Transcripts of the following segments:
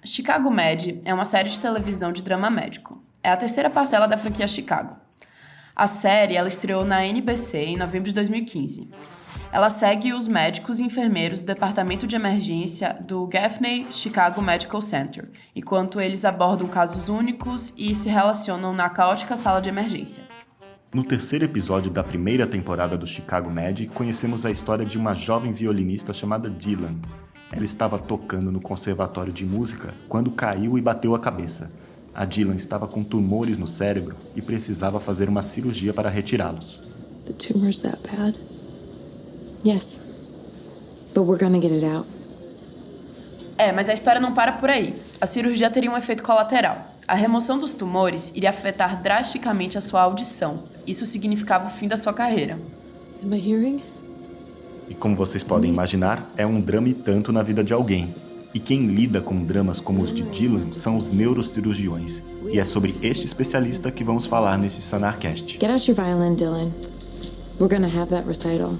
Chicago Med é uma série de televisão de drama médico. É a terceira parcela da franquia Chicago. A série ela estreou na NBC em novembro de 2015. Ela segue os médicos e enfermeiros do departamento de emergência do Gaffney Chicago Medical Center, enquanto eles abordam casos únicos e se relacionam na caótica sala de emergência. No terceiro episódio da primeira temporada do Chicago Med, conhecemos a história de uma jovem violinista chamada Dylan. Ela estava tocando no conservatório de música quando caiu e bateu a cabeça. A Dylan estava com tumores no cérebro e precisava fazer uma cirurgia para retirá-los. The tumor's that bad? Yes. But we're gonna get it out. Mas a história não para por aí. A cirurgia teria um efeito colateral. A remoção dos tumores iria afetar drasticamente a sua audição. Isso significava o fim da sua carreira. And my hearing? E como vocês podem imaginar, é um drama e tanto na vida de alguém. E quem lida com dramas como os de Dylan são os neurocirurgiões. E é sobre este especialista que vamos falar nesse Sanarcast. Get out your violin, Dylan. We're gonna have that recital.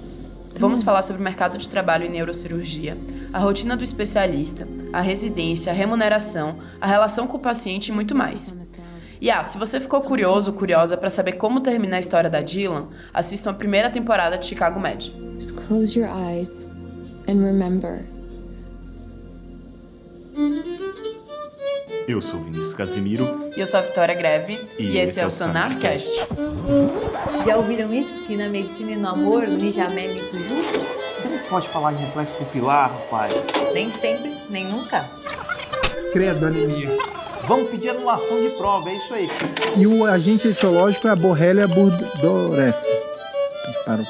Vamos falar sobre o mercado de trabalho em neurocirurgia, a rotina do especialista, a residência, a remuneração, a relação com o paciente e muito mais. E se você ficou curioso ou curiosa para saber como termina a história da Dylan, assistam a primeira temporada de Chicago Med. Just close your eyes and remember. Eu sou Vinícius Casimiro. E eu sou a Vitória Greve. E esse é o Sanarcast. Já ouviram isso? Que na medicina e no amor, Nijamé e Tuju? Você não pode falar de reflexo pupilar, rapaz? Nem sempre, nem nunca. Credo, anemia. Vamos pedir anulação de prova, é isso aí. E o agente etiológico é a Borrelia burgdorferi. Para.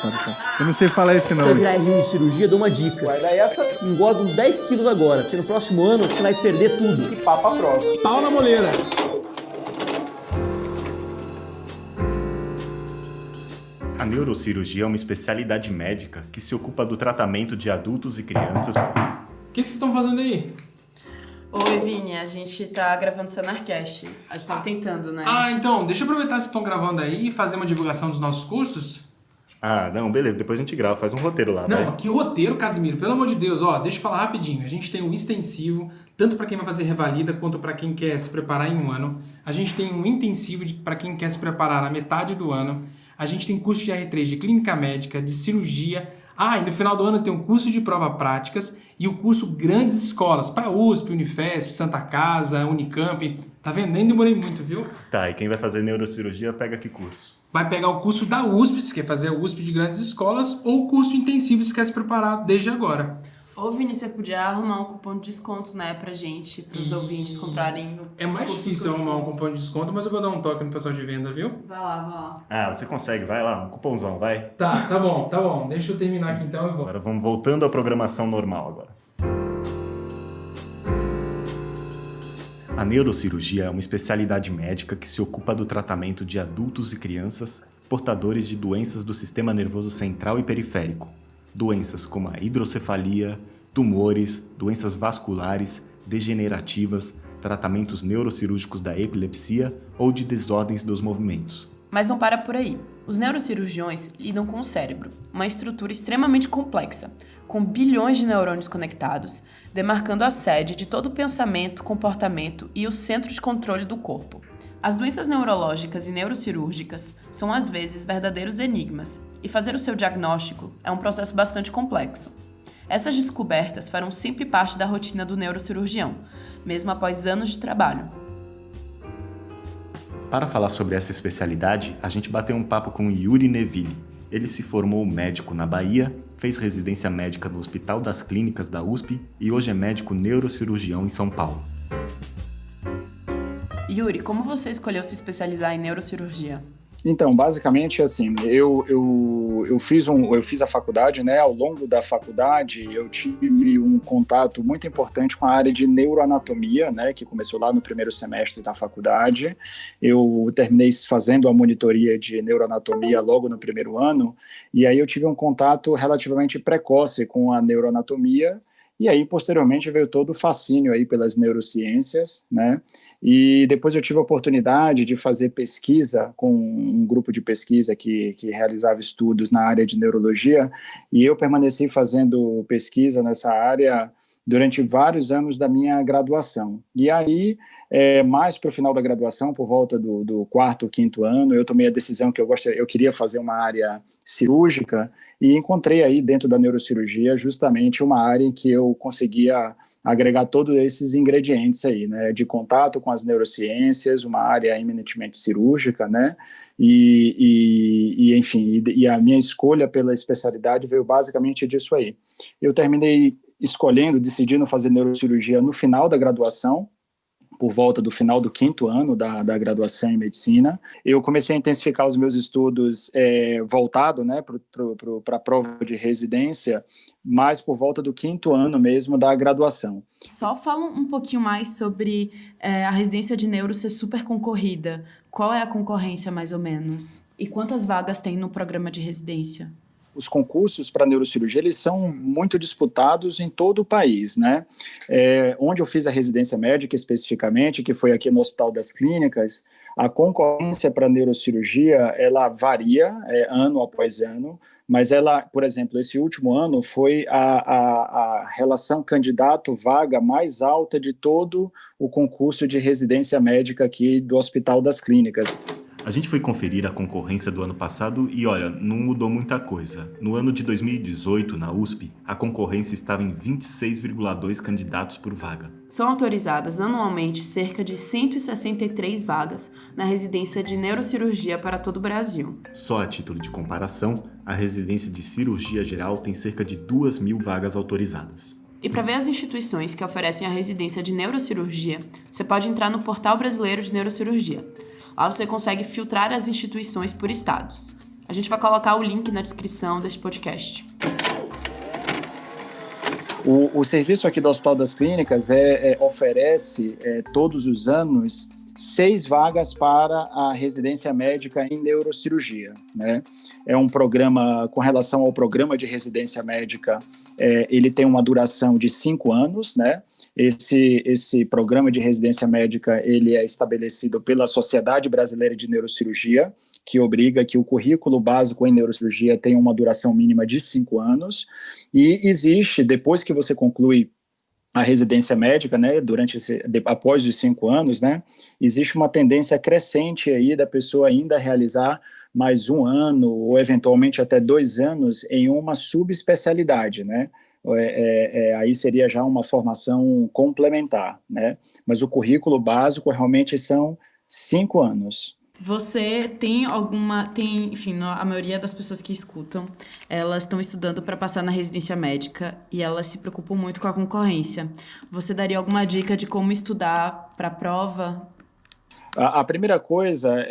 Eu não sei falar esse Se nome. você virar R1 em cirurgia, dou uma dica. Vai dar essa Engorda uns 10 quilos agora, porque no próximo ano você vai perder tudo. e pá pra prova. Pau na moleira. A neurocirurgia é uma especialidade médica que se ocupa do tratamento de adultos e crianças. O que vocês estão fazendo aí? Oi, Vini, a gente tá gravando o Sanarcast. A gente tá tentando, né? Então, deixa eu aproveitar que vocês estão gravando aí e fazer uma divulgação dos nossos cursos. Não, beleza, depois a gente grava, faz um roteiro lá, vai. Não, que roteiro, Casimiro, pelo amor de Deus, deixa eu falar rapidinho. A gente tem um extensivo, tanto para quem vai fazer revalida, quanto para quem quer se preparar em um ano. A gente tem um intensivo para quem quer se preparar na metade do ano. A gente tem curso de R3 de clínica médica, de cirurgia. E no final do ano tem um curso de prova práticas e o curso Grandes Escolas, para USP, Unifesp, Santa Casa, Unicamp. Tá vendo? Nem demorei muito, viu? Tá, e quem vai fazer neurocirurgia pega que curso? Vai pegar o curso da USP, se quer fazer o USP de Grandes Escolas, ou o curso intensivo, se quer se preparar desde agora. Ô, Vini, você podia arrumar um cupom de desconto, né, pra gente, pros ouvintes comprarem É mais difícil arrumar um cupom de desconto, mas eu vou dar um toque no pessoal de venda, viu? Vai lá. Você consegue, vai lá, um cupomzão, vai. Tá bom. Deixa eu terminar aqui então e vou. Agora vamos voltando à programação normal agora. A neurocirurgia é uma especialidade médica que se ocupa do tratamento de adultos e crianças portadores de doenças do sistema nervoso central e periférico. Doenças como a hidrocefalia, tumores, doenças vasculares, degenerativas, tratamentos neurocirúrgicos da epilepsia ou de desordens dos movimentos. Mas não para por aí. Os neurocirurgiões lidam com o cérebro, uma estrutura extremamente complexa, com bilhões de neurônios conectados, demarcando a sede de todo o pensamento, comportamento e o centro de controle do corpo. As doenças neurológicas e neurocirúrgicas são às vezes verdadeiros enigmas, e fazer o seu diagnóstico é um processo bastante complexo. Essas descobertas farão sempre parte da rotina do neurocirurgião, mesmo após anos de trabalho. Para falar sobre essa especialidade, a gente bateu um papo com Yuri Neville. Ele se formou médico na Bahia, fez residência médica no Hospital das Clínicas da USP e hoje é médico neurocirurgião em São Paulo. Yuri, como você escolheu se especializar em neurocirurgia? Então, basicamente, assim, eu fiz a faculdade, né? Ao longo da faculdade, eu tive um contato muito importante com a área de neuroanatomia, né? Que começou lá no primeiro semestre da faculdade. Eu terminei fazendo a monitoria de neuroanatomia logo no primeiro ano, e aí eu tive um contato relativamente precoce com a neuroanatomia. E aí, posteriormente, veio todo o fascínio aí pelas neurociências, né? E depois eu tive a oportunidade de fazer pesquisa com um grupo de pesquisa que realizava estudos na área de neurologia, e eu permaneci fazendo pesquisa nessa área durante vários anos da minha graduação. E aí, mais para o final da graduação, por volta do quarto, quinto ano, eu tomei a decisão que eu queria fazer uma área cirúrgica e encontrei aí dentro da neurocirurgia justamente uma área em que eu conseguia agregar todos esses ingredientes aí, né, de contato com as neurociências, uma área eminentemente cirúrgica, né, enfim, a minha escolha pela especialidade veio basicamente disso aí. Eu terminei decidindo fazer neurocirurgia no final da graduação, por volta do final do quinto ano da graduação em medicina. Eu comecei a intensificar os meus estudos voltado, né, para a prova de residência, mais por volta do quinto ano mesmo da graduação. Só fala um pouquinho mais sobre a residência de neuro ser super concorrida. Qual é a concorrência, mais ou menos? E quantas vagas tem no programa de residência? Os concursos para neurocirurgia, eles são muito disputados em todo o país, né? Onde eu fiz a residência médica especificamente, que foi aqui no Hospital das Clínicas, a concorrência para neurocirurgia, ela varia ano após ano, mas ela, por exemplo, esse último ano foi a relação candidato-vaga mais alta de todo o concurso de residência médica aqui do Hospital das Clínicas. A gente foi conferir a concorrência do ano passado e, olha, não mudou muita coisa. No ano de 2018, na USP, a concorrência estava em 26,2 candidatos por vaga. São autorizadas anualmente cerca de 163 vagas na residência de neurocirurgia para todo o Brasil. Só a título de comparação, a residência de cirurgia geral tem cerca de 2.000 vagas autorizadas. E para ver as instituições que oferecem a residência de neurocirurgia, você pode entrar no Portal Brasileiro de Neurocirurgia. Lá você consegue filtrar as instituições por estados. A gente vai colocar o link na descrição deste podcast. O serviço aqui do Hospital das Clínicas oferece todos os anos 6 vagas para a residência médica em neurocirurgia, né? É um programa, com relação ao programa de residência médica, ele tem uma duração de 5 anos, né? Esse programa de residência médica, ele é estabelecido pela Sociedade Brasileira de Neurocirurgia, que obriga que o currículo básico em neurocirurgia tenha uma duração mínima de 5 anos, e existe, depois que você conclui a residência médica, né, após os 5 anos, né, existe uma tendência crescente aí da pessoa ainda realizar mais 1 ano, ou eventualmente até 2 anos, em uma subespecialidade, né? Aí seria já uma formação complementar, né? Mas o currículo básico realmente são 5 anos. Você enfim, a maioria das pessoas que escutam, elas estão estudando para passar na residência médica e elas se preocupam muito com a concorrência. Você daria alguma dica de como estudar para a prova? A primeira coisa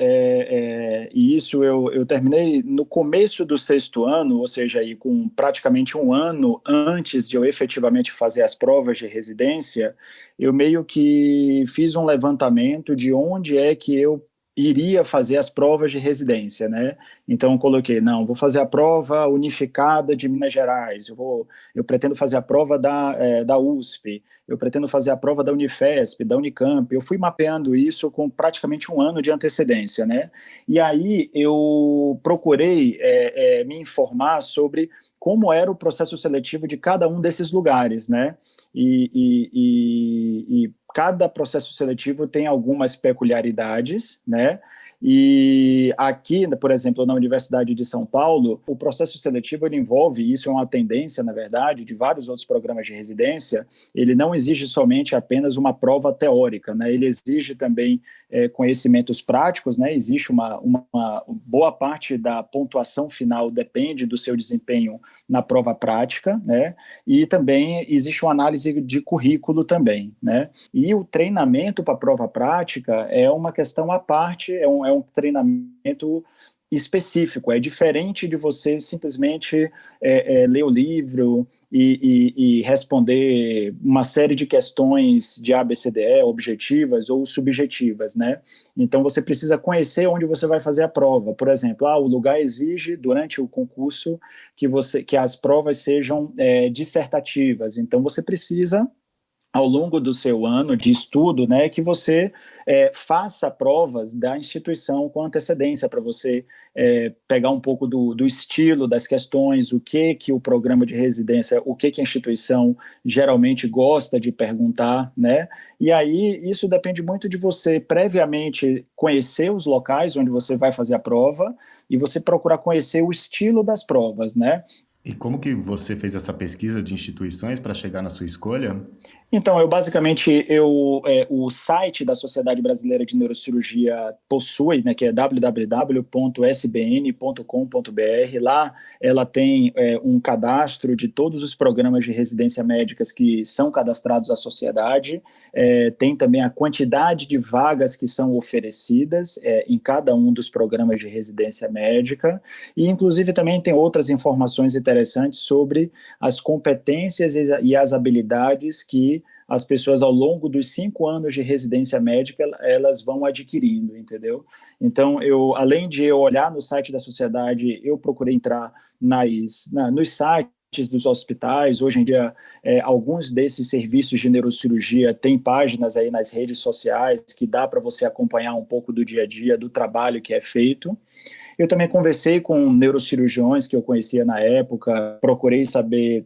e isso eu terminei no começo do 6º ano, ou seja, aí com praticamente 1 ano antes de eu efetivamente fazer as provas de residência, eu meio que fiz um levantamento de onde é que eu iria fazer as provas de residência, né? Então eu coloquei, vou fazer a prova unificada de Minas Gerais, eu pretendo fazer a prova da USP, eu pretendo fazer a prova da Unifesp, da Unicamp. Eu fui mapeando isso com praticamente 1 ano de antecedência, né? E aí eu procurei me informar sobre como era o processo seletivo de cada um desses lugares, né? E cada processo seletivo tem algumas peculiaridades, né? E aqui, por exemplo, na Universidade de São Paulo, o processo seletivo ele envolve, isso é uma tendência, na verdade, de vários outros programas de residência, ele não exige somente apenas uma prova teórica, né? Ele exige também conhecimentos práticos, né? Existe uma boa parte da pontuação final depende do seu desempenho na prova prática, né? E também existe uma análise de currículo também, né? E o treinamento para a prova prática é uma questão à parte, é um treinamento específico, é diferente de você simplesmente ler o livro e responder uma série de questões de ABCDE, objetivas ou subjetivas, né? Então você precisa conhecer onde você vai fazer a prova. Por exemplo, o lugar exige durante o concurso que as provas sejam dissertativas, então você precisa ao longo do seu ano de estudo, né, que você faça provas da instituição com antecedência, para você pegar um pouco do estilo das questões, o que o programa de residência, o que a instituição geralmente gosta de perguntar, né? E aí isso depende muito de você previamente conhecer os locais onde você vai fazer a prova e você procurar conhecer o estilo das provas, né? E como que você fez essa pesquisa de instituições para chegar na sua escolha? Então, o site da Sociedade Brasileira de Neurocirurgia possui, né, que é www.sbn.com.br. Lá ela tem um cadastro de todos os programas de residência médicas que são cadastrados à sociedade, tem também a quantidade de vagas que são oferecidas em cada um dos programas de residência médica, e inclusive também tem outras informações interessantes sobre as competências e as habilidades que as pessoas ao longo dos 5 anos de residência médica, elas vão adquirindo, entendeu? Então, além de eu olhar no site da sociedade, eu procurei entrar nos sites dos hospitais. Hoje em dia, alguns desses serviços de neurocirurgia têm páginas aí nas redes sociais que dá para você acompanhar um pouco do dia a dia, do trabalho que é feito. Eu também conversei com neurocirurgiões que eu conhecia na época, procurei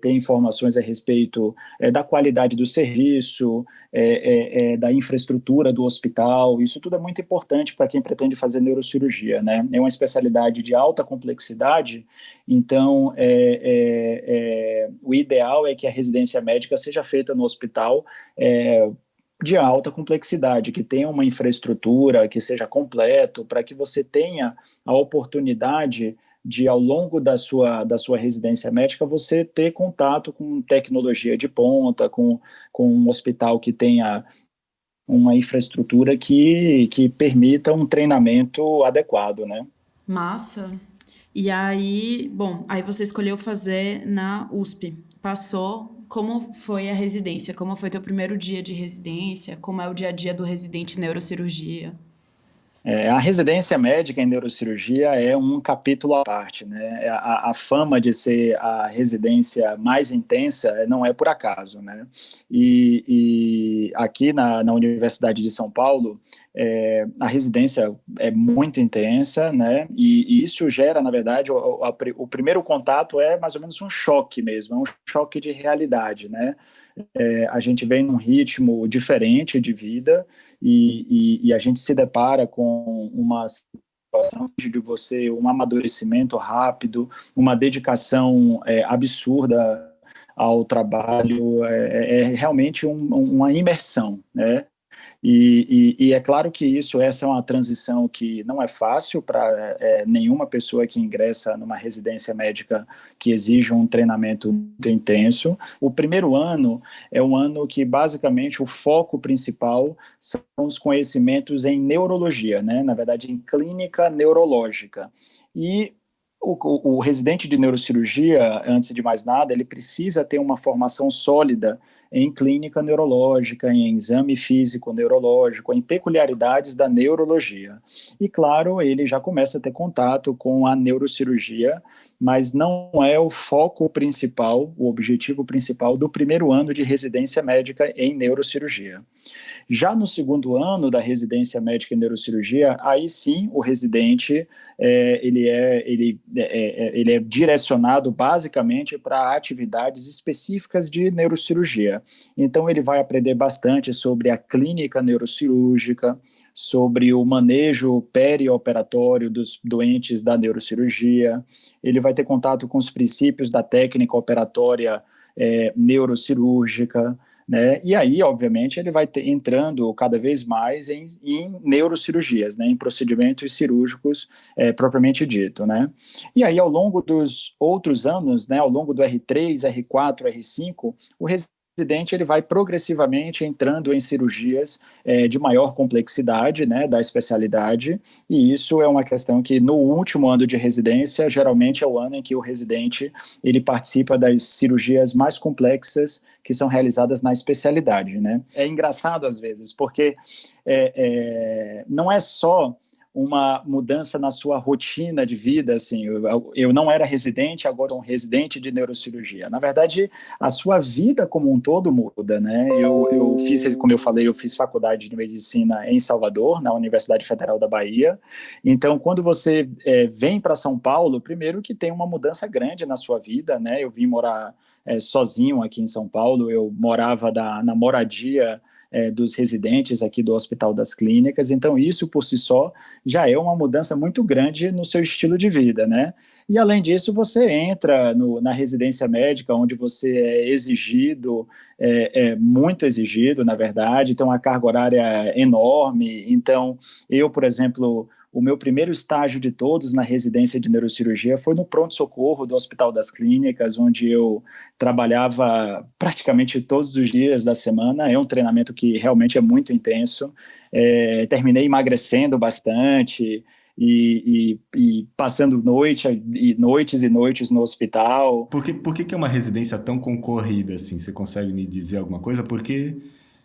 ter informações a respeito da qualidade do serviço, da infraestrutura do hospital. Isso tudo é muito importante para quem pretende fazer neurocirurgia, né? É uma especialidade de alta complexidade, então o ideal é que a residência médica seja feita no hospital de alta complexidade, que tenha uma infraestrutura que seja completo, para que você tenha a oportunidade de, ao longo da sua residência médica, você ter contato com tecnologia de ponta, com um hospital que tenha uma infraestrutura que permita um treinamento adequado, né? Massa. E aí, bom, aí você escolheu fazer na USP. Passou. Como foi a residência? Como foi teu primeiro dia de residência? Como é o dia a dia do residente em neurocirurgia? A residência médica em neurocirurgia é um capítulo à parte, né? A fama de ser a residência mais intensa não é por acaso, né? E aqui na Universidade de São Paulo, a residência é muito intensa, né? E isso gera, na verdade, o primeiro contato é mais ou menos um choque mesmo, é um choque de realidade, né? A gente vem num ritmo diferente de vida e a gente se depara com uma situação de você, um amadurecimento rápido, uma dedicação absurda ao trabalho, realmente uma imersão, né? E é claro que essa é uma transição que não é fácil para nenhuma pessoa que ingressa numa residência médica que exige um treinamento muito intenso. O primeiro ano é um ano que, basicamente, o foco principal são os conhecimentos em neurologia, né? Na verdade, em clínica neurológica. E o residente de neurocirurgia, antes de mais nada, ele precisa ter uma formação sólida em clínica neurológica, em exame físico neurológico, em peculiaridades da neurologia. E, claro, ele já começa a ter contato com a neurocirurgia, mas não é o foco principal, o objetivo principal do primeiro ano de residência médica em neurocirurgia. Já no segundo ano da residência médica em neurocirurgia, aí sim o residente ele é direcionado basicamente para atividades específicas de neurocirurgia. Então ele vai aprender bastante sobre a clínica neurocirúrgica, sobre o manejo perioperatório dos doentes da neurocirurgia, ele vai ter contato com os princípios da técnica operatória neurocirúrgica, né? E aí, obviamente, ele vai entrando cada vez mais em neurocirurgias, né? Em procedimentos cirúrgicos propriamente dito, né? E aí, ao longo dos outros anos, né? Ao longo do R3, R4, R5, o residente ele vai progressivamente entrando em cirurgias de maior complexidade, né, da especialidade, e isso é uma questão que no último ano de residência, geralmente é o ano em que o residente ele participa das cirurgias mais complexas que são realizadas na especialidade, né? É engraçado às vezes, porque não é só uma mudança na sua rotina de vida, assim, eu não era residente, agora sou um residente de neurocirurgia. Na verdade, a sua vida como um todo muda, né? Eu fiz, como eu falei, eu fiz faculdade de medicina em Salvador, na Universidade Federal da Bahia. Então, quando você vem para São Paulo, primeiro que tem uma mudança grande na sua vida, né? Eu vim morar sozinho aqui em São Paulo, eu morava na moradia dos residentes aqui do Hospital das Clínicas, então isso por si só já é uma mudança muito grande no seu estilo de vida, né? E além disso, você entra na residência médica, onde você é exigido, muito exigido, na verdade, tem uma carga horária enorme. Então, eu, por exemplo, o meu primeiro estágio de todos na residência de neurocirurgia foi no pronto-socorro do Hospital das Clínicas, onde eu trabalhava praticamente todos os dias da semana. É um treinamento que realmente é muito intenso. Terminei emagrecendo bastante e passando noites e noites no hospital. Por que é uma residência tão concorrida assim? Você consegue me dizer alguma coisa? Porque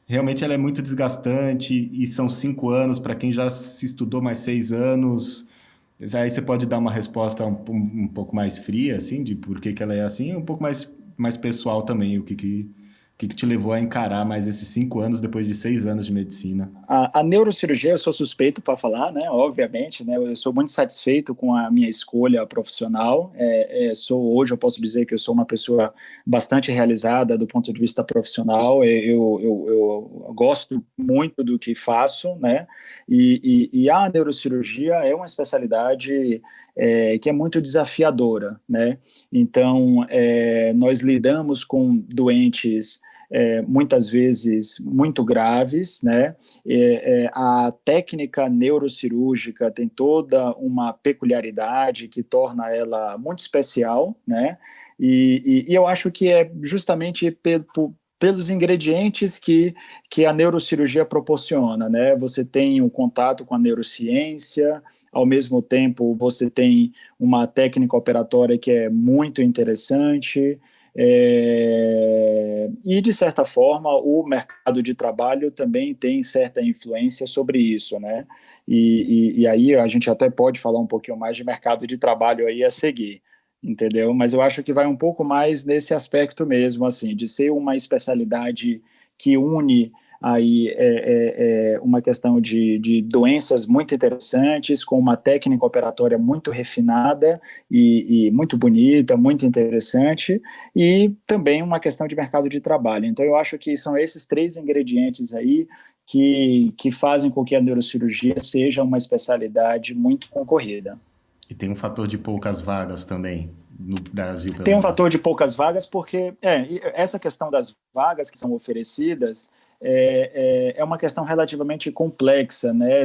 realmente ela é muito desgastante e são 5 anos para quem já se estudou mais 6 anos. Aí você pode dar uma resposta um pouco mais fria, assim, de por que ela é assim, e um pouco mais pessoal também, o que te levou a encarar mais esses 5 anos depois de 6 anos de medicina? A neurocirurgia, eu sou suspeito para falar, né? Obviamente, né? Eu sou muito satisfeito com a minha escolha profissional. Hoje eu posso dizer que eu sou uma pessoa bastante realizada do ponto de vista profissional. Eu gosto muito do que faço, né? E a neurocirurgia é uma especialidade que é muito desafiadora, né? Então, nós lidamos com doentes muitas vezes muito graves, né? A técnica neurocirúrgica tem toda uma peculiaridade que torna ela muito especial, né? E eu acho que é justamente pelos ingredientes que a neurocirurgia proporciona, né? Você tem um contato com a neurociência, ao mesmo tempo você tem uma técnica operatória que é muito interessante, e de certa forma o mercado de trabalho também tem certa influência sobre isso, né? E aí a gente até pode falar um pouquinho mais de mercado de trabalho aí a seguir, entendeu? Mas eu acho que vai um pouco mais nesse aspecto mesmo, assim, de ser uma especialidade que une aí uma questão de doenças muito interessantes, com uma técnica operatória muito refinada e muito bonita, muito interessante, e também uma questão de mercado de trabalho. Então eu acho que são esses 3 ingredientes aí que fazem com que a neurocirurgia seja uma especialidade muito concorrida. E tem um fator de poucas vagas também no Brasil. Tem um fator de poucas vagas porque essa questão das vagas que são oferecidas é uma questão relativamente complexa, né?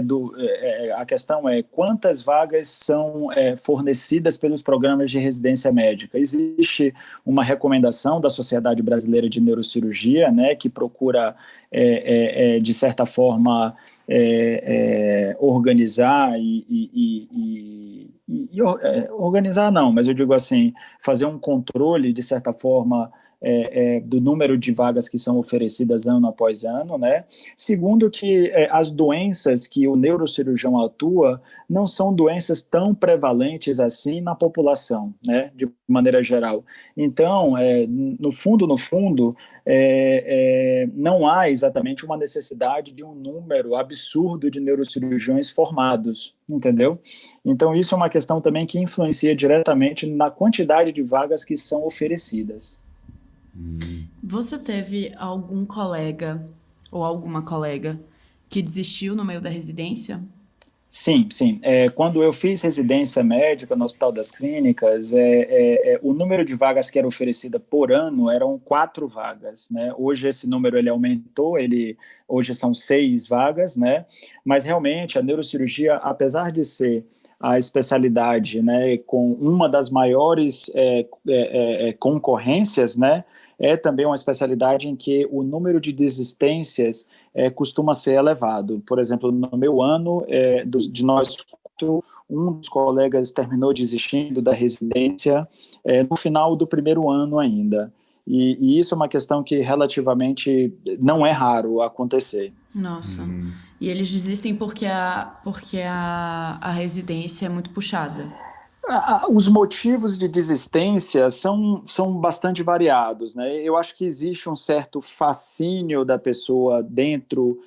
A questão é quantas vagas são fornecidas pelos programas de residência médica. Existe uma recomendação da Sociedade Brasileira de Neurocirurgia, né, que procura, de certa forma, organizar organizar não, mas eu digo assim, fazer um controle, de certa forma, do número de vagas que são oferecidas ano após ano, né? Segundo, que as doenças que o neurocirurgião atua não são doenças tão prevalentes assim na população, né? De maneira geral. Então, no fundo, não há exatamente uma necessidade de um número absurdo de neurocirurgiões formados, entendeu? Então, isso é uma questão também que influencia diretamente na quantidade de vagas que são oferecidas. Você teve algum colega ou alguma colega que desistiu no meio da residência? Sim. Quando eu fiz residência médica no Hospital das Clínicas, o número de vagas que era oferecida por ano eram 4 vagas, né? Hoje esse número ele aumentou, hoje são 6 vagas, né? Mas realmente a neurocirurgia, apesar de ser a especialidade, né, com uma das maiores concorrências, né, é também uma especialidade em que o número de desistências costuma ser elevado. Por exemplo, no meu ano, de nós 4, um dos colegas terminou desistindo da residência no final do primeiro ano ainda. E isso é uma questão que relativamente não é raro acontecer. Nossa. E eles desistem porque a residência é muito puxada. Os motivos de desistência são bastante variados, né? Eu acho que existe um certo fascínio da pessoa dentro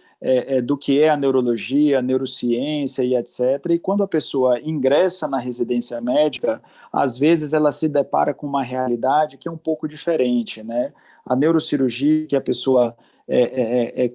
do que é a neurologia, a neurociência e etc. E quando a pessoa ingressa na residência médica, às vezes ela se depara com uma realidade que é um pouco diferente, né? A neurocirurgia, que a pessoa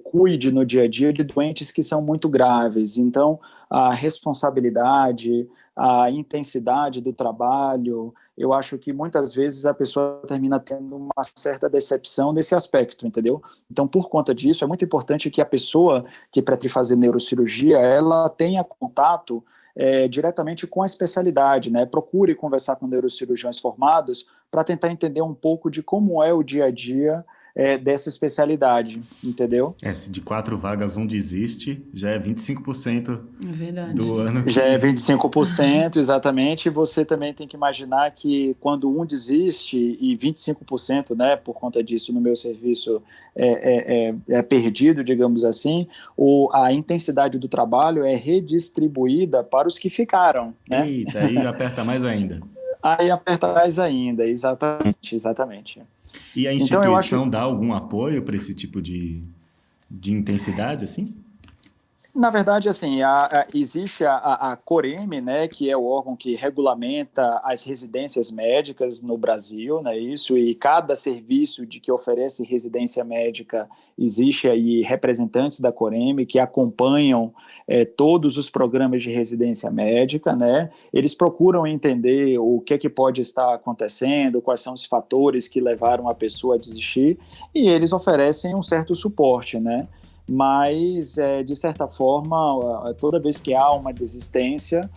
cuide no dia a dia de doentes que são muito graves. Então, a responsabilidade, a intensidade do trabalho, eu acho que muitas vezes a pessoa termina tendo uma certa decepção nesse aspecto, entendeu? Então, por conta disso, é muito importante que a pessoa que pretende fazer neurocirurgia, ela tenha contato diretamente com a especialidade, né? Procure conversar com neurocirurgiões formados para tentar entender um pouco de como é o dia a dia dessa especialidade, entendeu? Se de 4 vagas um desiste, já é 25% do ano. Já é 25%, exatamente, e você também tem que imaginar que quando um desiste, e 25%, né, por conta disso no meu serviço é perdido, digamos assim, a intensidade do trabalho é redistribuída para os que ficaram, né? Eita, aí aperta mais ainda. Aí aperta mais ainda, exatamente. E a instituição dá algum apoio para esse tipo de intensidade, assim? Na verdade, assim, existe a Coreme, né, que é o órgão que regulamenta as residências médicas no Brasil, né, e cada serviço que oferece residência médica, existe aí representantes da Coreme que acompanham todos os programas de residência médica, né, eles procuram entender o que pode estar acontecendo, quais são os fatores que levaram a pessoa a desistir, e eles oferecem um certo suporte, né. Mas, de certa forma, toda vez que há uma desistência,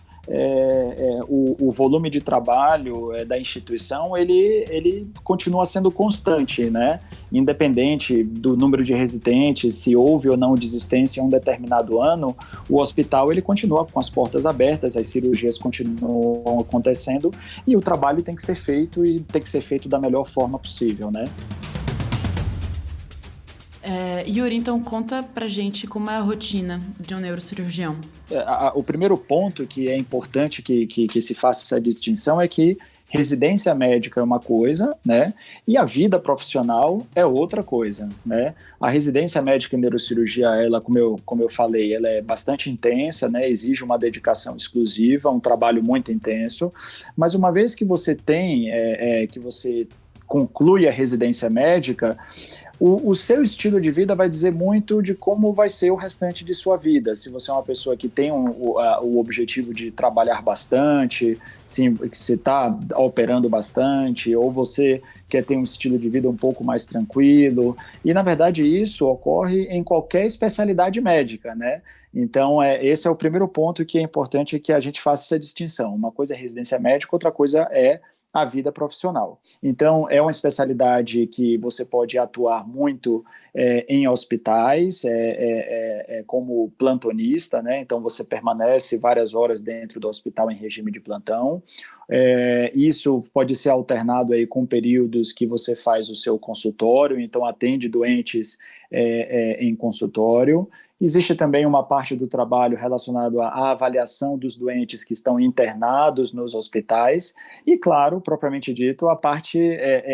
o volume de trabalho da instituição, ele continua sendo constante, né? Independente do número de residentes, se houve ou não desistência em um determinado ano, o hospital ele continua com as portas abertas, as cirurgias continuam acontecendo e o trabalho tem que ser feito e tem que ser feito da melhor forma possível, né? Yuri, então conta pra gente como é a rotina de um neurocirurgião. O primeiro ponto que é importante que se faça essa distinção é que residência médica é uma coisa, né? E a vida profissional é outra coisa, né? A residência médica em neurocirurgia, ela, como eu falei, ela é bastante intensa, né? Exige uma dedicação exclusiva, um trabalho muito intenso, mas uma vez que você que você conclui a residência médica, o seu estilo de vida vai dizer muito de como vai ser o restante de sua vida. Se você é uma pessoa que tem o objetivo de trabalhar bastante, se você está operando bastante, ou você quer ter um estilo de vida um pouco mais tranquilo. E, na verdade, isso ocorre em qualquer especialidade médica, né? Então, esse é o primeiro ponto que é importante que a gente faça essa distinção. Uma coisa é residência médica, outra coisa é a vida profissional. Então, é uma especialidade que você pode atuar muito em hospitais, como plantonista, né? Então, você permanece várias horas dentro do hospital em regime de plantão. Isso pode ser alternado aí com períodos que você faz o seu consultório, então atende doentes em consultório. Existe também uma parte do trabalho relacionado à avaliação dos doentes que estão internados nos hospitais e, claro, propriamente dito, a parte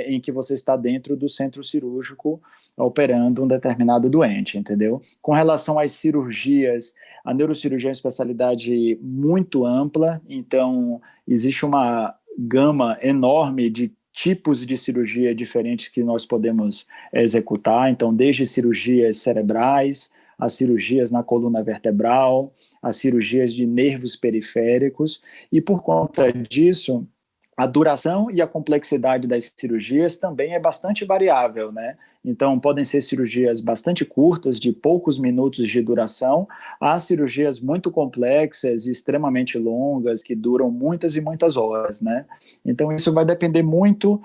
em que você está dentro do centro cirúrgico operando um determinado doente, entendeu? Com relação às cirurgias, a neurocirurgia é uma especialidade muito ampla, então existe uma gama enorme de tipos de cirurgia diferentes que nós podemos executar, então desde cirurgias cerebrais, as cirurgias na coluna vertebral, as cirurgias de nervos periféricos, e por conta disso, a duração e a complexidade das cirurgias também é bastante variável, né? Então, podem ser cirurgias bastante curtas, de poucos minutos de duração, há cirurgias muito complexas e extremamente longas, que duram muitas e muitas horas, né? Então, isso vai depender muito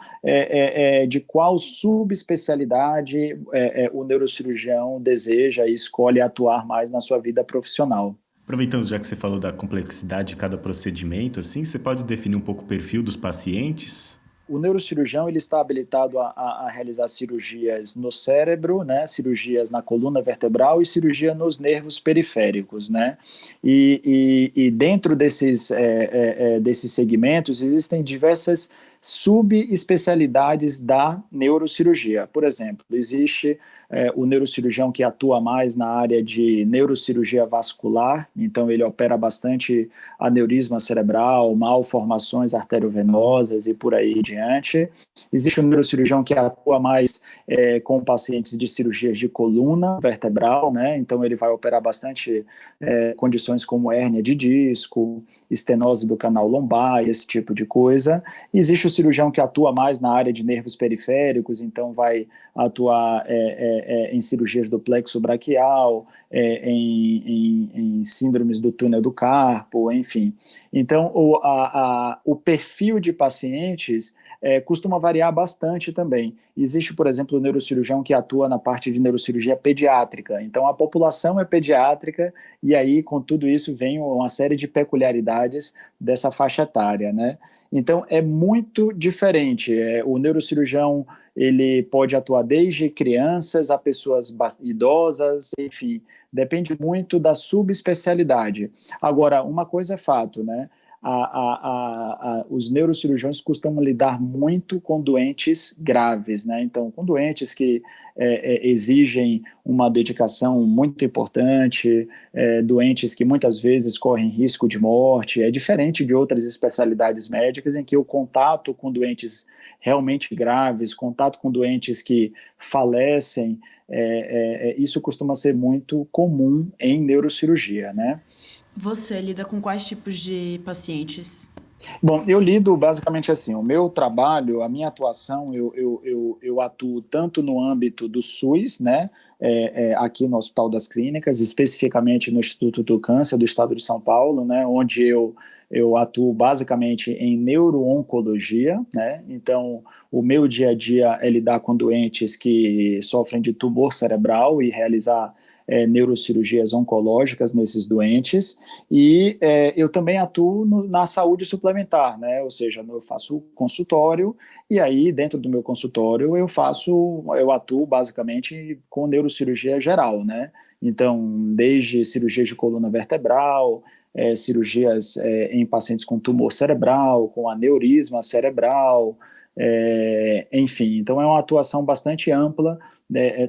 de qual subespecialidade o neurocirurgião deseja e escolhe atuar mais na sua vida profissional. Aproveitando, já que você falou da complexidade de cada procedimento, assim, você pode definir um pouco o perfil dos pacientes? o neurocirurgião ele está habilitado a realizar cirurgias no cérebro, né, cirurgias na coluna vertebral e cirurgia nos nervos periféricos, né, e dentro desses segmentos existem diversas subespecialidades da neurocirurgia. Por exemplo, existe o neurocirurgião que atua mais na área de neurocirurgia vascular, então ele opera bastante aneurisma cerebral, malformações arteriovenosas e por aí diante. Existe o neurocirurgião que atua mais com pacientes de cirurgias de coluna vertebral, né? Então ele vai operar bastante condições como hérnia de disco, estenose do canal lombar, esse tipo de coisa. Existe o cirurgião que atua mais na área de nervos periféricos, então vai atuar em cirurgias do plexo braquial, em síndromes do túnel do carpo, enfim. Então, o perfil de pacientes costuma variar bastante também. Existe, por exemplo, o neurocirurgião que atua na parte de neurocirurgia pediátrica. Então, a população é pediátrica e aí, com tudo isso, vem uma série de peculiaridades dessa faixa etária, né? Então, é muito diferente. O neurocirurgião, ele pode atuar desde crianças a pessoas idosas, enfim, depende muito da subespecialidade. Agora, uma coisa é fato, né? Os neurocirurgiões costumam lidar muito com doentes graves, né? Então, com doentes que exigem uma dedicação muito importante, doentes que muitas vezes correm risco de morte. É diferente de outras especialidades médicas em que o contato com doentes realmente graves, contato com doentes que falecem, isso costuma ser muito comum em neurocirurgia, né? Você lida com quais tipos de pacientes? Bom, eu lido basicamente assim, o meu trabalho, a minha atuação, eu atuo tanto no âmbito do SUS, né, aqui no Hospital das Clínicas, especificamente no Instituto do Câncer do Estado de São Paulo, né, onde eu atuo basicamente em neuro-oncologia, né, então o meu dia a dia é lidar com doentes que sofrem de tumor cerebral e realizar neurocirurgias oncológicas nesses doentes, e eu também atuo na saúde suplementar, né? Ou seja, eu faço consultório, e aí dentro do meu consultório eu atuo basicamente com neurocirurgia geral, né? Então, desde cirurgias de coluna vertebral, cirurgias em pacientes com tumor cerebral, com aneurisma cerebral, enfim, então é uma atuação bastante ampla,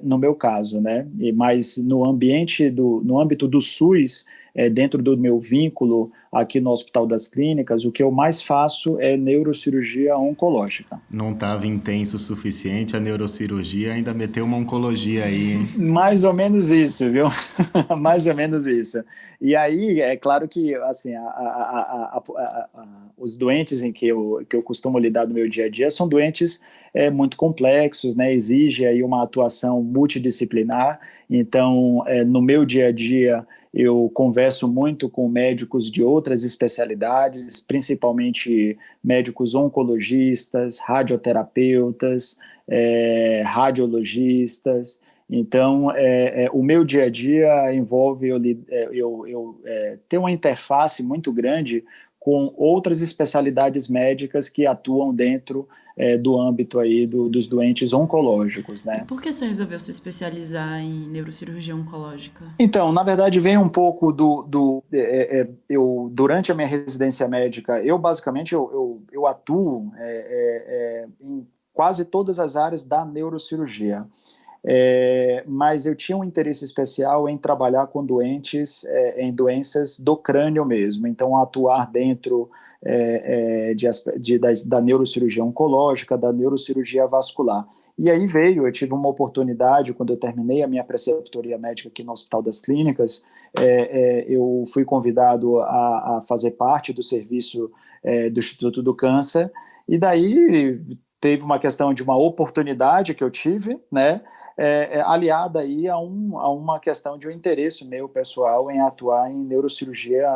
no meu caso, né? Mas no âmbito do SUS, dentro do meu vínculo aqui no Hospital das Clínicas, o que eu mais faço é neurocirurgia oncológica. Não estava intenso o suficiente, a neurocirurgia ainda meteu uma oncologia aí, hein? Mais ou menos isso, viu? Mais ou menos isso. E aí, é claro que assim, os doentes em que eu costumo lidar no meu dia a dia são doentes muito complexos, né? Exige aí uma atuação multidisciplinar. Então, no meu dia a dia, eu converso muito com médicos de outras especialidades, principalmente médicos oncologistas, radioterapeutas, radiologistas. Então, o meu dia a dia envolve eu ter uma interface muito grande com outras especialidades médicas que atuam dentro do âmbito aí dos doentes oncológicos, né? Por que você resolveu se especializar em neurocirurgia oncológica? Então, na verdade, vem um pouco durante a minha residência médica, eu basicamente eu atuo em quase todas as áreas da neurocirurgia. Mas eu tinha um interesse especial em trabalhar com doentes, em doenças do crânio mesmo, então atuar dentro da neurocirurgia oncológica, da neurocirurgia vascular. E aí eu tive uma oportunidade, quando eu terminei a minha preceptoria médica aqui no Hospital das Clínicas, eu fui convidado a fazer parte do serviço do Instituto do Câncer, e daí teve uma questão de uma oportunidade que eu tive, né, aliada aí a uma questão de um interesse meu pessoal em atuar em neurocirurgia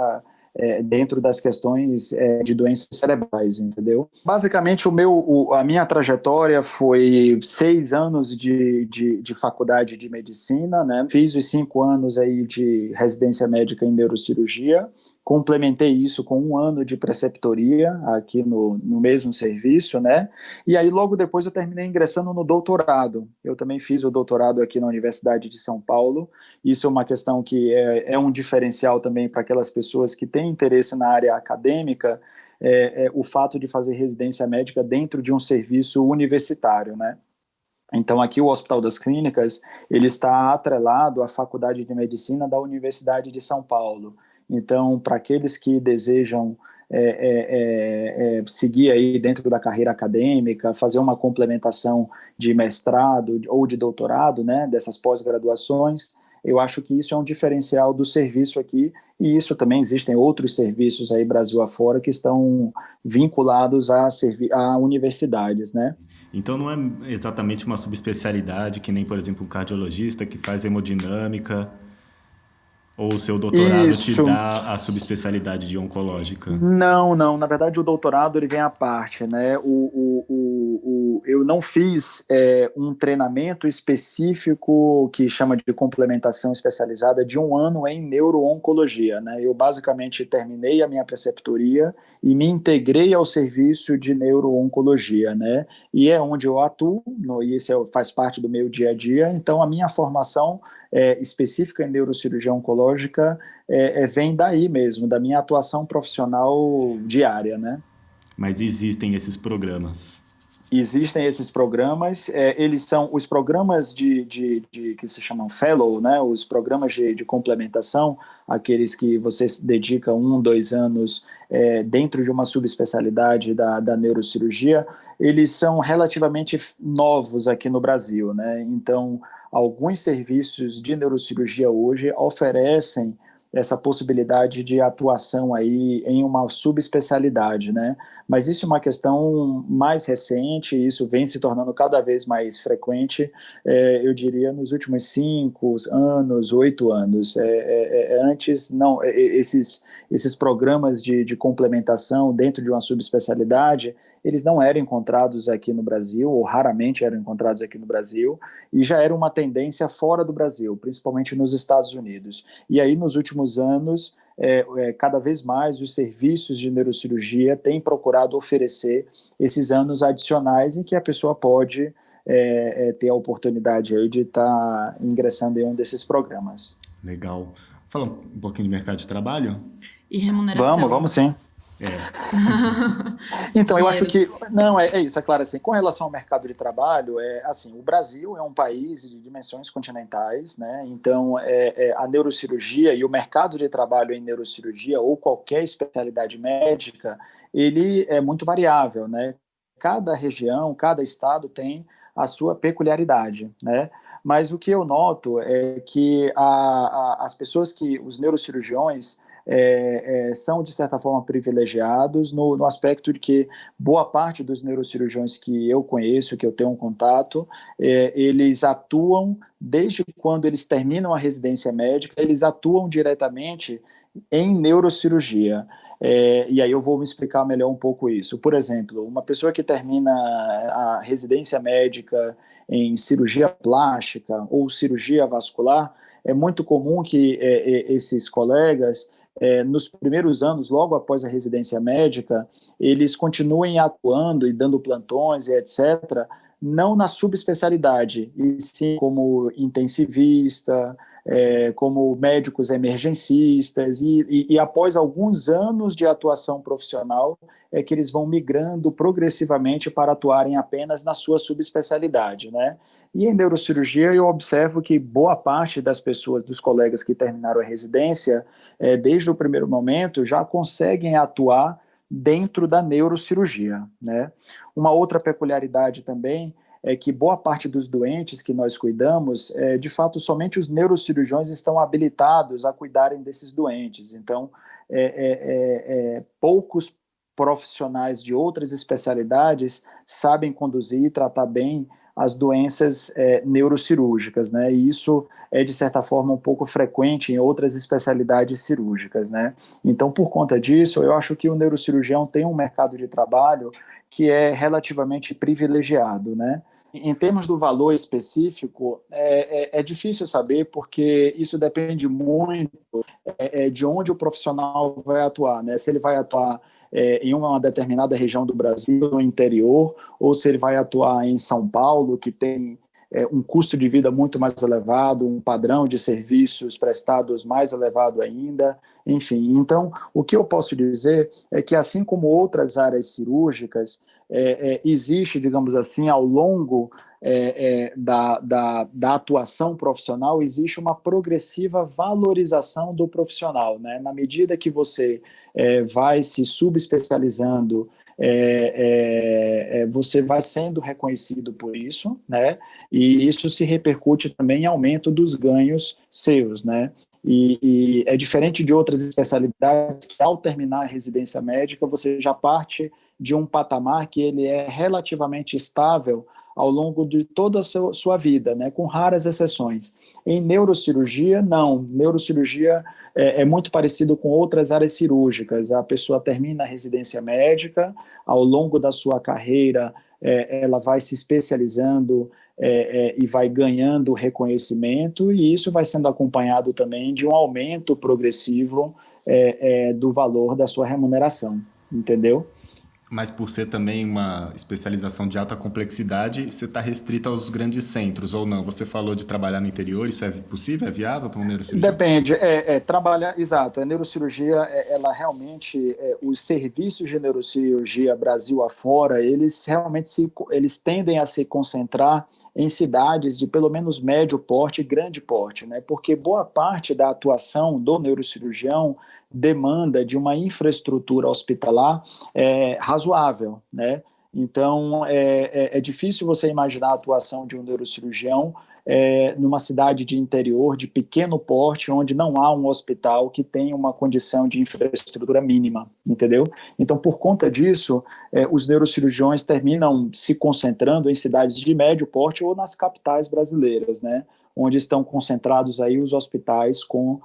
dentro das questões de doenças cerebrais, entendeu? Basicamente, a minha trajetória foi 6 anos de faculdade de medicina, né? Fiz os 5 anos aí de residência médica em neurocirurgia, complementei isso com 1 ano de preceptoria aqui no mesmo serviço, né? E aí logo depois eu terminei ingressando no doutorado. Eu também fiz o doutorado aqui na Universidade de São Paulo. Isso é uma questão que é um diferencial também para aquelas pessoas que têm interesse na área acadêmica, o fato de fazer residência médica dentro de um serviço universitário, né? Então, aqui o Hospital das Clínicas, ele está atrelado à Faculdade de Medicina da Universidade de São Paulo. Então, para aqueles que desejam seguir aí dentro da carreira acadêmica, fazer uma complementação de mestrado ou de doutorado, né, dessas pós-graduações, eu acho que isso é um diferencial do serviço aqui, e isso também existem outros serviços aí Brasil afora que estão vinculados a universidades, né? Então não é exatamente uma subespecialidade que nem, por exemplo, um cardiologista que faz hemodinâmica, ou o seu doutorado te dá a subespecialidade de oncológica? Não, na verdade o doutorado ele vem à parte, né? Eu não fiz um treinamento específico que chama de complementação especializada de 1 ano em neuro-oncologia, né? Eu basicamente terminei a minha preceptoria e me integrei ao serviço de neuro-oncologia, né? E é onde eu atuo, e isso faz parte do meu dia a dia. Então a minha formação específica em neurocirurgia oncológica vem daí mesmo, da minha atuação profissional diária, né? Mas existem esses programas? Existem esses programas, eles são os programas que se chamam fellow, né? Os programas de complementação, aqueles que você dedica 1, 2 anos dentro de uma subespecialidade da neurocirurgia, eles são relativamente novos aqui no Brasil, né? Então, alguns serviços de neurocirurgia hoje oferecem essa possibilidade de atuação aí em uma subespecialidade, né? Mas isso é uma questão mais recente, isso vem se tornando cada vez mais frequente, eu diria nos últimos 5 anos, 8 anos. Antes, não, esses programas de complementação dentro de uma subespecialidade, eles não eram encontrados aqui no Brasil, ou raramente eram encontrados aqui no Brasil, e já era uma tendência fora do Brasil, principalmente nos Estados Unidos. E aí, nos últimos anos, cada vez mais os serviços de neurocirurgia têm procurado oferecer esses anos adicionais em que a pessoa pode ter a oportunidade aí de estar ingressando em um desses programas. Legal. Fala um pouquinho do mercado de trabalho? E remuneração. Vamos sim. Então, eu acho que não é isso, é claro, assim, com relação ao mercado de trabalho, assim, o Brasil é um país de dimensões continentais, né? Então a neurocirurgia e o mercado de trabalho em neurocirurgia ou qualquer especialidade médica, ele é muito variável, né? Cada região, cada estado tem a sua peculiaridade, né? Mas o que eu noto é que as pessoas os neurocirurgiões são, de certa forma, privilegiados no aspecto de que boa parte dos neurocirurgiões que eu conheço, que eu tenho um contato, eles atuam, desde quando eles terminam a residência médica, eles atuam diretamente em neurocirurgia. E aí eu vou me explicar melhor um pouco isso. Por exemplo, uma pessoa que termina a residência médica em cirurgia plástica ou cirurgia vascular, é muito comum que esses colegas nos primeiros anos, logo após a residência médica, eles continuem atuando e dando plantões e etc., não na subespecialidade, e sim como intensivista, como médicos emergencistas, e após alguns anos de atuação profissional, é que eles vão migrando progressivamente para atuarem apenas na sua subespecialidade, né? E em neurocirurgia eu observo que boa parte das pessoas, dos colegas que terminaram a residência, desde o primeiro momento, já conseguem atuar dentro da neurocirurgia, né? Uma outra peculiaridade também é que boa parte dos doentes que nós cuidamos, de fato, somente os neurocirurgiões estão habilitados a cuidarem desses doentes. Então, poucos profissionais de outras especialidades sabem conduzir e tratar bem as doenças neurocirúrgicas, né? E isso é, de certa forma, um pouco frequente em outras especialidades cirúrgicas, né? Então, por conta disso, eu acho que o neurocirurgião tem um mercado de trabalho que é relativamente privilegiado, né? Em termos do valor específico, é difícil saber, porque isso depende muito de onde o profissional vai atuar, né? Se ele vai atuar em uma determinada região do Brasil, no interior, ou se ele vai atuar em São Paulo, que tem um custo de vida muito mais elevado, um padrão de serviços prestados mais elevado ainda, enfim. Então, o que eu posso dizer é que, assim como outras áreas cirúrgicas, existe, digamos assim, ao longo da atuação profissional, existe uma progressiva valorização do profissional, né? Na medida que você vai se subespecializando, você vai sendo reconhecido por isso, né? E isso se repercute também em aumento dos ganhos seus, né? E é diferente de outras especialidades que, ao terminar a residência médica, você já parte de um patamar que ele é relativamente estável ao longo de toda a sua vida, né, com raras exceções. Em neurocirurgia, não. Neurocirurgia é muito parecido com outras áreas cirúrgicas. A pessoa termina a residência médica, ao longo da sua carreira, ela vai se especializando e vai ganhando reconhecimento, e isso vai sendo acompanhado também de um aumento progressivo do valor da sua remuneração, entendeu? Mas por ser também uma especialização de alta complexidade, você está restrito aos grandes centros, ou não? Você falou de trabalhar no interior, isso é possível, é viável para um neurocirurgião? Depende, trabalhar, exato, a neurocirurgia, ela realmente, os serviços de neurocirurgia Brasil afora, eles realmente eles tendem a se concentrar em cidades de pelo menos médio porte e grande porte, né? Porque boa parte da atuação do neurocirurgião demanda de uma infraestrutura hospitalar razoável, né? Então, é difícil você imaginar a atuação de um neurocirurgião numa cidade de interior, de pequeno porte, onde não há um hospital que tenha uma condição de infraestrutura mínima, entendeu? Então, por conta disso, os neurocirurgiões terminam se concentrando em cidades de médio porte ou nas capitais brasileiras, né? Onde estão concentrados aí os hospitais com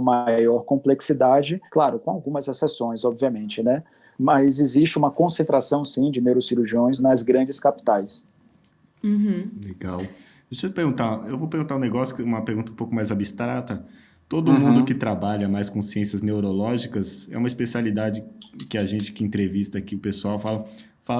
maior complexidade, claro, com algumas exceções, obviamente, né? Mas existe uma concentração, sim, de neurocirurgiões nas grandes capitais. Uhum. Legal. Deixa eu perguntar, eu vou perguntar um negócio, uma pergunta um pouco mais abstrata. Todo mundo que trabalha mais com ciências neurológicas é uma especialidade que a gente que entrevista aqui, o pessoal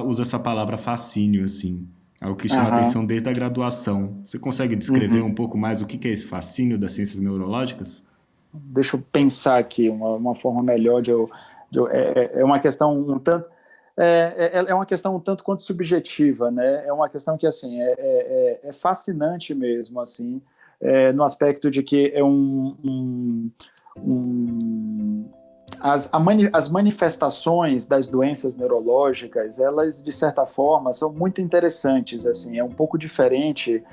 usa essa palavra fascínio, assim. Algo que chama atenção desde a graduação. Você consegue descrever um pouco mais o que é esse fascínio das ciências neurológicas? Deixa eu pensar aqui uma forma melhor é uma questão um tanto... É uma questão um tanto quanto subjetiva, né? É uma questão que, assim, é fascinante mesmo, assim, no aspecto de que as manifestações das doenças neurológicas, elas, de certa forma, são muito interessantes, assim, é um pouco diferente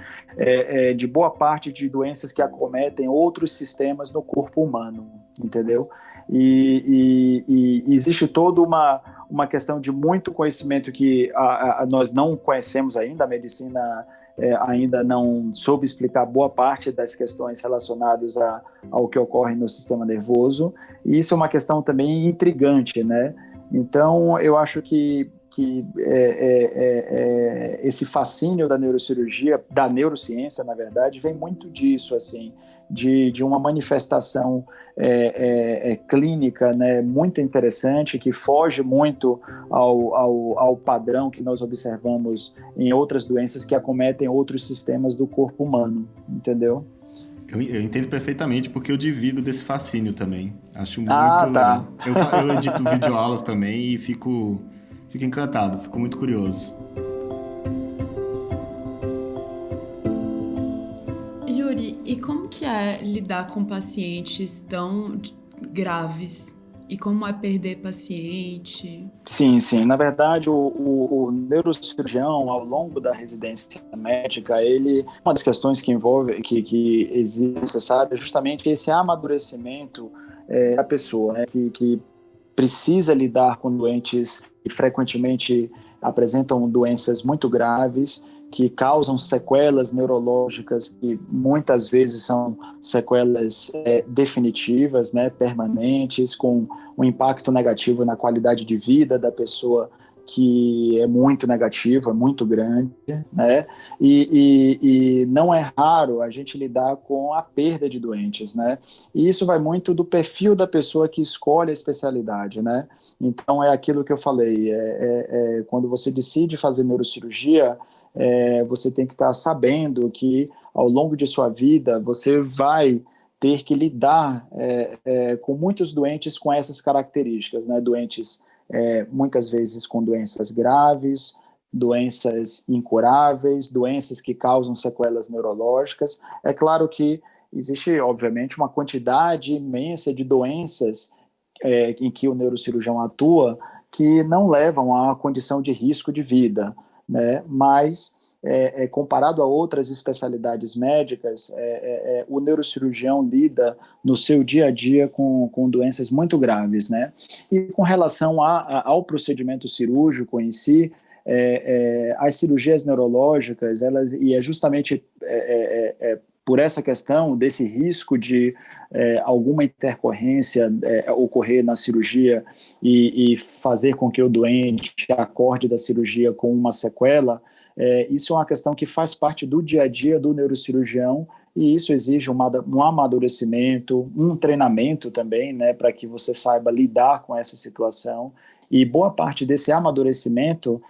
de boa parte de doenças que acometem outros sistemas no corpo humano, entendeu? E existe toda uma questão de muito conhecimento que nós não conhecemos ainda, a medicina ainda não soube explicar boa parte das questões relacionadas ao que ocorre no sistema nervoso, e isso é uma questão também intrigante, né? Então, eu acho que esse fascínio da neurocirurgia, da neurociência, na verdade, vem muito disso, assim, de uma manifestação clínica, né, muito interessante, que foge muito ao padrão que nós observamos em outras doenças que acometem outros sistemas do corpo humano, entendeu? Eu entendo perfeitamente, porque eu divido desse fascínio também. Acho muito tá. legal. Eu edito videoaulas também e fico encantado, fico muito curioso. Yuri, e como que é lidar com pacientes tão graves? E como é perder paciente? Sim. Na verdade, o neurocirurgião, ao longo da residência médica, uma das questões que envolve, que existe necessário, é justamente esse amadurecimento da pessoa, né, que precisa lidar com doentes que frequentemente apresentam doenças muito graves, que causam sequelas neurológicas que muitas vezes são sequelas definitivas, né, permanentes, com um impacto negativo na qualidade de vida da pessoa que é muito negativo, é muito grande, né? E não é raro a gente lidar com a perda de doentes, né? E isso vai muito do perfil da pessoa que escolhe a especialidade, né? Então é aquilo que eu falei, quando você decide fazer neurocirurgia, você tem que estar sabendo que ao longo de sua vida você vai ter que lidar com muitos doentes com essas características, né? Doentes muitas vezes com doenças graves, doenças incuráveis, doenças que causam sequelas neurológicas. É claro que existe, obviamente, uma quantidade imensa de doenças em que o neurocirurgião atua que não levam a uma condição de risco de vida, né? Mas comparado a outras especialidades médicas, o neurocirurgião lida no seu dia a dia com doenças muito graves, né? E com relação ao procedimento cirúrgico em si, as cirurgias neurológicas, e é justamente por essa questão desse risco de alguma intercorrência ocorrer na cirurgia e fazer com que o doente acorde da cirurgia com uma sequela, isso é uma questão que faz parte do dia a dia do neurocirurgião, e isso exige um amadurecimento, um treinamento também, né, para que você saiba lidar com essa situação. E boa parte desse amadurecimento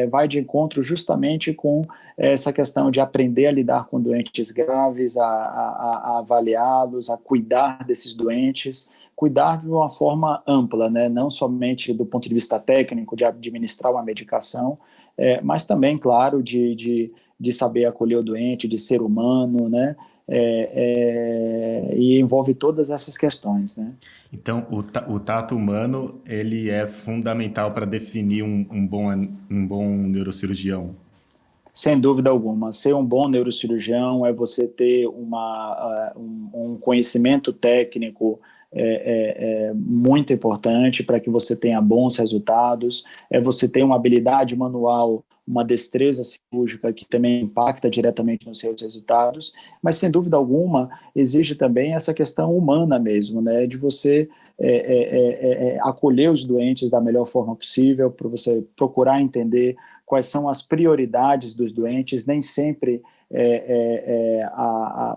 vai de encontro justamente com essa questão de aprender a lidar com doentes graves, a avaliá-los, a cuidar desses doentes, cuidar de uma forma ampla, né, não somente do ponto de vista técnico, de administrar uma medicação, mas também, claro, de saber acolher o doente, de ser humano, né? E envolve todas essas questões, né? Então, o tato humano, ele é fundamental para definir um bom neurocirurgião. Sem dúvida alguma. Ser um bom neurocirurgião é você ter um conhecimento técnico muito importante para que você tenha bons resultados, você ter uma habilidade manual, uma destreza cirúrgica que também impacta diretamente nos seus resultados, mas sem dúvida alguma exige também essa questão humana mesmo, né, de você acolher os doentes da melhor forma possível, para você procurar entender quais são as prioridades dos doentes. Nem sempre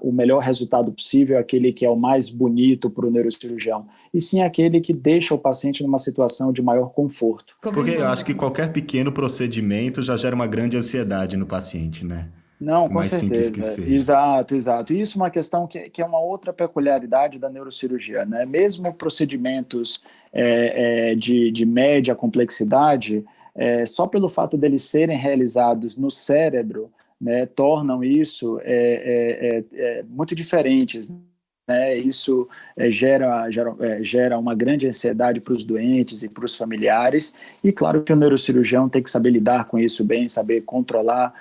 o melhor resultado possível é aquele que é o mais bonito para o neurocirurgião, e sim aquele que deixa o paciente numa situação de maior conforto. Porque eu acho que qualquer pequeno procedimento já gera uma grande ansiedade no paciente, né? Não, com mais simples certeza. que seja. Exato, exato. E isso é uma questão que é uma outra peculiaridade da neurocirurgia, né? Mesmo procedimentos de média complexidade, só pelo fato deles serem realizados no cérebro, né, tornam isso muito diferentes, né? Isso gera uma grande ansiedade para os doentes e para os familiares, e claro que o neurocirurgião tem que saber lidar com isso bem, saber controlar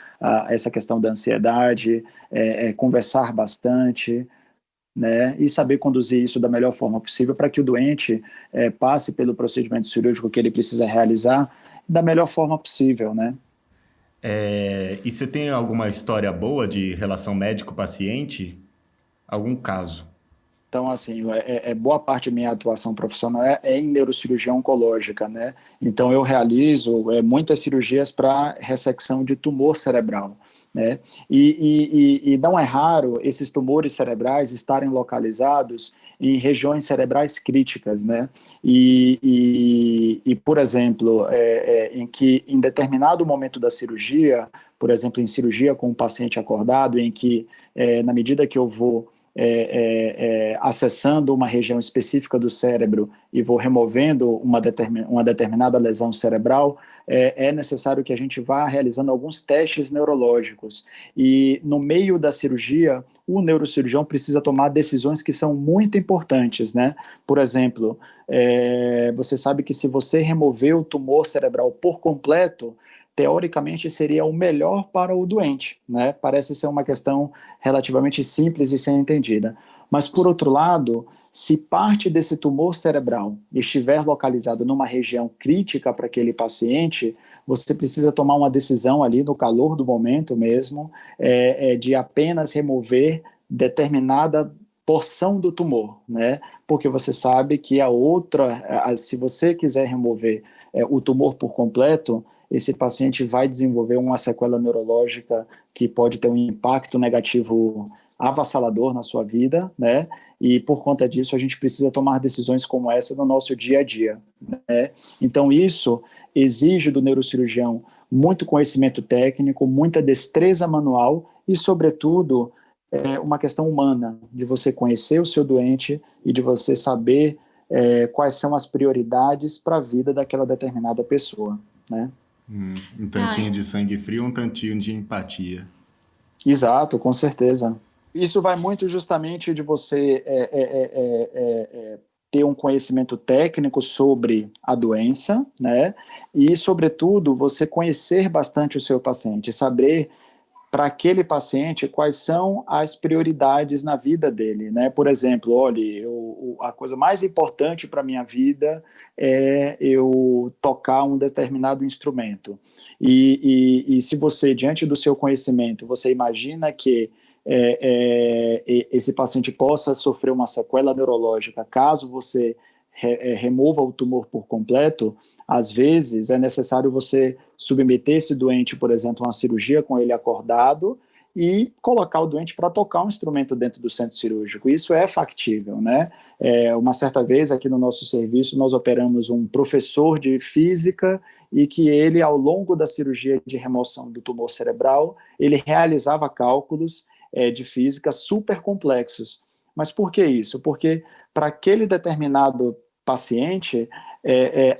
essa questão da ansiedade, conversar bastante, né, e saber conduzir isso da melhor forma possível para que o doente passe pelo procedimento cirúrgico que ele precisa realizar da melhor forma possível, né? E você tem alguma história boa de relação médico-paciente? Algum caso? Então, assim, boa parte da minha atuação profissional é em neurocirurgia oncológica, né? Então, eu realizo muitas cirurgias para ressecção de tumor cerebral, né? E não é raro esses tumores cerebrais estarem localizados em regiões cerebrais críticas, né? E por exemplo, em determinado momento da cirurgia, por exemplo, em cirurgia com o paciente acordado, em que, na medida que eu vou acessando uma região específica do cérebro e vou removendo uma determinada lesão cerebral, é necessário que a gente vá realizando alguns testes neurológicos. E no meio da cirurgia, o neurocirurgião precisa tomar decisões que são muito importantes, né? Por exemplo, você sabe que se você remover o tumor cerebral por completo, teoricamente seria o melhor para o doente, né? Parece ser uma questão relativamente simples de ser entendida. Mas, por outro lado, se parte desse tumor cerebral estiver localizado numa região crítica para aquele paciente, você precisa tomar uma decisão ali no calor do momento mesmo, de apenas remover determinada porção do tumor, né? Porque você sabe que se você quiser remover o tumor por completo, esse paciente vai desenvolver uma sequela neurológica que pode ter um impacto negativo avassalador na sua vida, né? E por conta disso a gente precisa tomar decisões como essa no nosso dia a dia, né? Então isso exige do neurocirurgião muito conhecimento técnico, muita destreza manual e, sobretudo, uma questão humana, de você conhecer o seu doente e de você saber quais são as prioridades para a vida daquela determinada pessoa, né? Um tantinho de sangue frio, um tantinho de empatia. Exato, com certeza. Isso vai muito justamente de você ter um conhecimento técnico sobre a doença, né? E, sobretudo, você conhecer bastante o seu paciente, saber para aquele paciente quais são as prioridades na vida dele, né? Por exemplo, olha, a coisa mais importante para a minha vida é eu tocar um determinado instrumento. E se você, diante do seu conhecimento, você imagina que esse paciente possa sofrer uma sequela neurológica caso você remova o tumor por completo, às vezes é necessário você submeter esse doente, por exemplo, a uma cirurgia com ele acordado e colocar o doente para tocar um instrumento dentro do centro cirúrgico. Isso é factível, né? Uma certa vez aqui no nosso serviço nós operamos um professor de física e que ele, ao longo da cirurgia de remoção do tumor cerebral, ele realizava cálculos de física super complexos. Mas por que isso? Porque para aquele determinado paciente,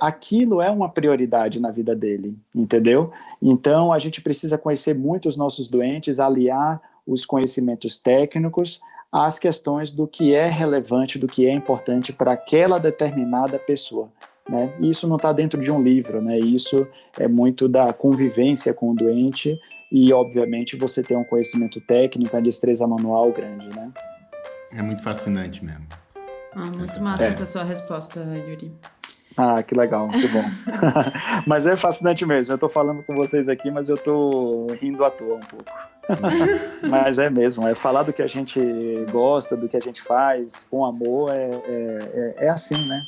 aquilo é uma prioridade na vida dele, entendeu? Então, a gente precisa conhecer muito os nossos doentes, aliar os conhecimentos técnicos às questões do que é relevante, do que é importante para aquela determinada pessoa, né? E isso não está dentro de um livro, né? Isso é muito da convivência com o doente e, obviamente, você tem um conhecimento técnico, a destreza manual grande, né? É muito fascinante mesmo. Muito massa essa sua resposta, Yuri. Ah, que legal, que bom. Mas é fascinante mesmo. Eu estou falando com vocês aqui, mas eu estou rindo à toa um pouco. Mas é mesmo, falar do que a gente gosta, do que a gente faz, com amor, é assim, né?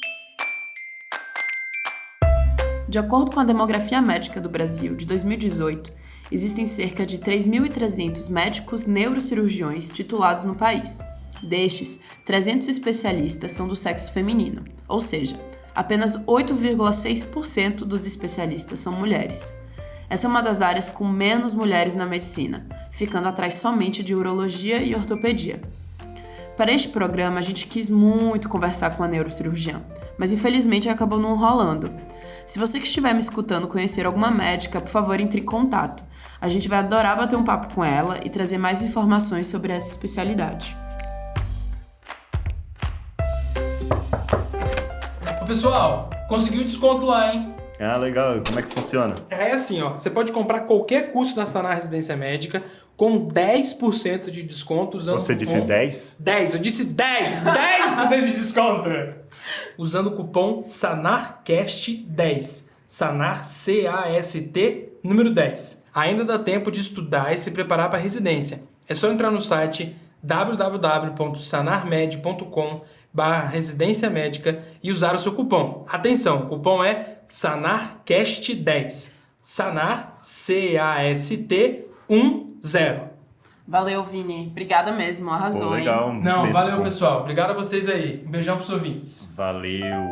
De acordo com a Demografia Médica do Brasil de 2018, existem cerca de 3.300 médicos neurocirurgiões titulados no país. Destes, 300 especialistas são do sexo feminino, ou seja, apenas 8,6% dos especialistas são mulheres. Essa é uma das áreas com menos mulheres na medicina, ficando atrás somente de urologia e ortopedia. Para este programa, a gente quis muito conversar com a neurocirurgiã, mas infelizmente acabou não rolando. Se você que estiver me escutando conhecer alguma médica, por favor, entre em contato. A gente vai adorar bater um papo com ela e trazer mais informações sobre essa especialidade. Pessoal, conseguiu desconto lá, hein? Ah, legal. Como é que funciona? É assim, ó. Você pode comprar qualquer curso da Sanar Residência Médica com 10% de desconto usando Você disse 10? 10, eu disse 10! 10% de desconto! Usando o cupom SANARCAST10. Sanar, C-A-S-T, número 10. Ainda dá tempo de estudar e se preparar para a residência. É só entrar no site www.sanarmed.com/residência médica e usar o seu cupom. Atenção, o cupom é SANARCAST10. Sanar, C-A-S-T 10. Valeu, Vini. Obrigada mesmo, arrasou. Pô, legal. Hein? Não, valeu, pessoal. Obrigado a vocês aí. Um beijão pros ouvintes. Valeu.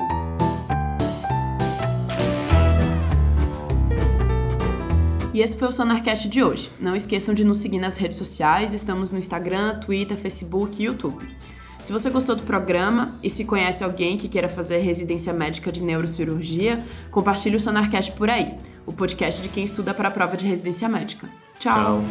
E esse foi o Sonarcast de hoje. Não esqueçam de nos seguir nas redes sociais, estamos no Instagram, Twitter, Facebook e YouTube. Se você gostou do programa e se conhece alguém que queira fazer residência médica de neurocirurgia, compartilhe o Sonarcast por aí, o podcast de quem estuda para a prova de residência médica. Tchau.